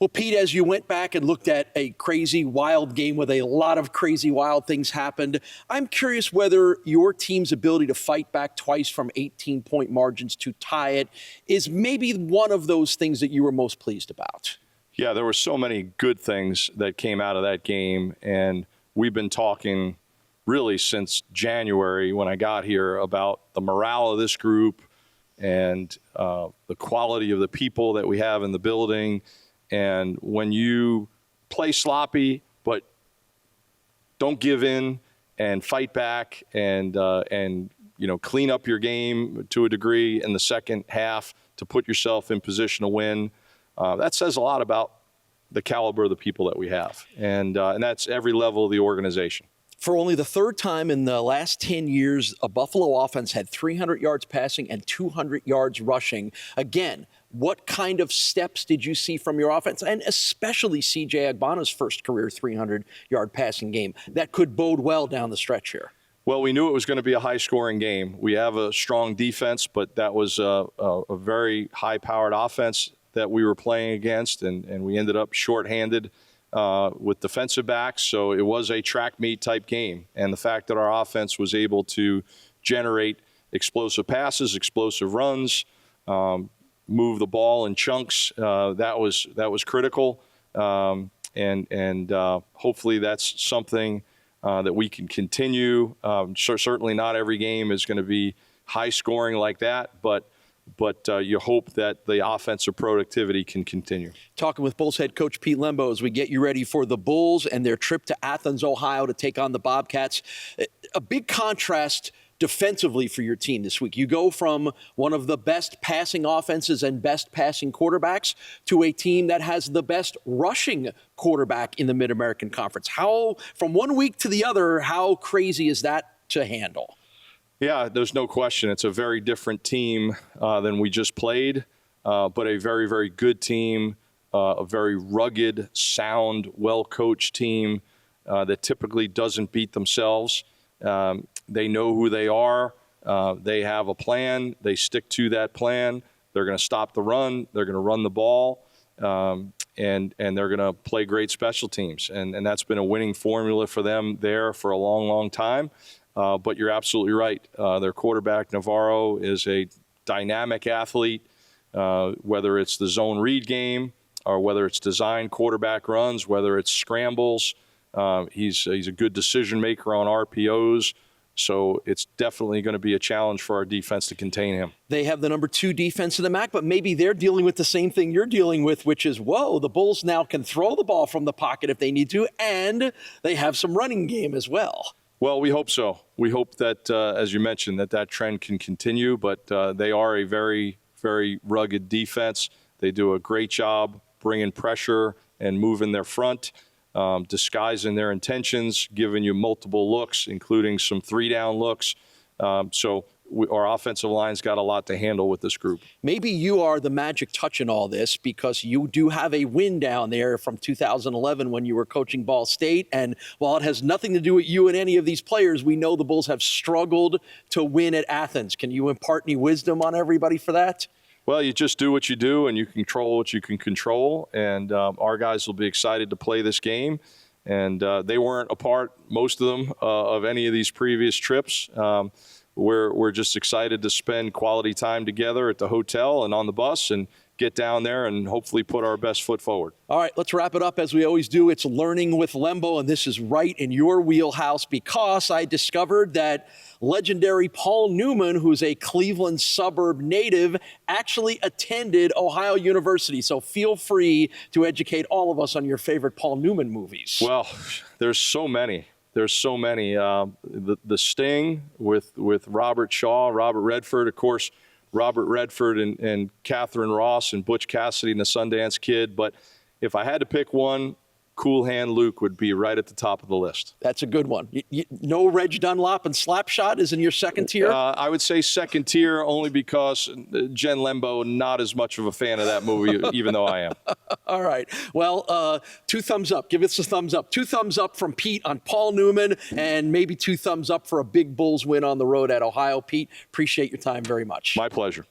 Well, Pete, as you went back and looked at a crazy, wild game with a lot of crazy, wild things happened, I'm curious whether your team's ability to fight back twice from 18-point margins to tie it is maybe one of those things that you were most pleased about. Yeah, there were so many good things that came out of that game, and we've been talking really since January when I got here about the morale of this group and the quality of the people that we have in the building. And when you play sloppy but don't give in and fight back and clean up your game to a degree in the second half to put yourself in position to win, that says a lot about the caliber of the people that we have. And that's every level of the organization. For only the third time in the last 10 years, a Buffalo offense had 300 yards passing and 200 yards rushing. Again, what kind of steps did you see from your offense, and especially C.J. Agbana's first career 300-yard passing game, that could bode well down the stretch here? Well, we knew it was going to be a high-scoring game. We have a strong defense, but that was a very high-powered offense that we were playing against, and we ended up shorthanded with defensive backs, so it was a track meet type game. And the fact that our offense was able to generate explosive passes, explosive runs, move the ball in chunks, that was critical. And hopefully that's something that we can continue. Certainly not every game is going to be high scoring like that, but you hope that the offensive productivity can continue. Talking with Bulls head coach Pete Lembo as we get you ready for the Bulls and their trip to Athens, Ohio to take on the Bobcats. A big contrast defensively for your team this week. You go from one of the best passing offenses and best passing quarterbacks to a team that has the best rushing quarterback in the Mid-American Conference. How, from one week to the other, how crazy is that to handle? Yeah, there's no question. It's a very different team than we just played, but a very, very good team, a very rugged, sound, well-coached team that typically doesn't beat themselves. They know who they are. They have a plan. They stick to that plan. They're going to stop the run. They're going to run the ball, and they're going to play great special teams. And that's been a winning formula for them there for a long, long time. But you're absolutely right. Their quarterback, Navarro, is a dynamic athlete, whether it's the zone read game or whether it's design quarterback runs, whether it's scrambles. He's a good decision maker on RPOs. So it's definitely going to be a challenge for our defense to contain him. They have the number 2 defense in the MAC, but maybe they're dealing with the same thing you're dealing with, which is, whoa, the Bulls now can throw the ball from the pocket if they need to, and they have some running game as well. Well, we hope so. We hope that, as you mentioned, that trend can continue, but they are a very, very rugged defense. They do a great job bringing pressure and moving their front, disguising their intentions, giving you multiple looks, including some 3-down looks. So our offensive line's got a lot to handle with this group. Maybe you are the magic touch in all this because you do have a win down there from 2011 when you were coaching Ball State. And while it has nothing to do with you and any of these players, we know the Bulls have struggled to win at Athens. Can you impart any wisdom on everybody for that? Well, you just do what you do, and you control what you can control. And our guys will be excited to play this game. And they weren't a part, most of them, of any of these previous trips. We're just excited to spend quality time together at the hotel and on the bus and get down there and hopefully put our best foot forward. All right, let's wrap it up as we always do. It's Learning with Lembo, and this is right in your wheelhouse because I discovered that legendary Paul Newman, who's a Cleveland suburb native, actually attended Ohio University. So feel free to educate all of us on your favorite Paul Newman movies. Well, there's so many. There's so many. The Sting with Robert Shaw, Robert Redford, of course, Robert Redford and Catherine Ross and Butch Cassidy and the Sundance Kid. But if I had to pick one, Cool Hand Luke would be right at the top of the list. That's a good one. No Reg Dunlop and Slapshot is in your second tier? I would say second tier only because Jen Lembo, not as much of a fan of that movie, even though I am. All right. Well, 2 thumbs up. Give us a thumbs up. 2 thumbs up from Pete on Paul Newman, and maybe 2 thumbs up for a big Bulls win on the road at Ohio. Pete, appreciate your time very much. My pleasure.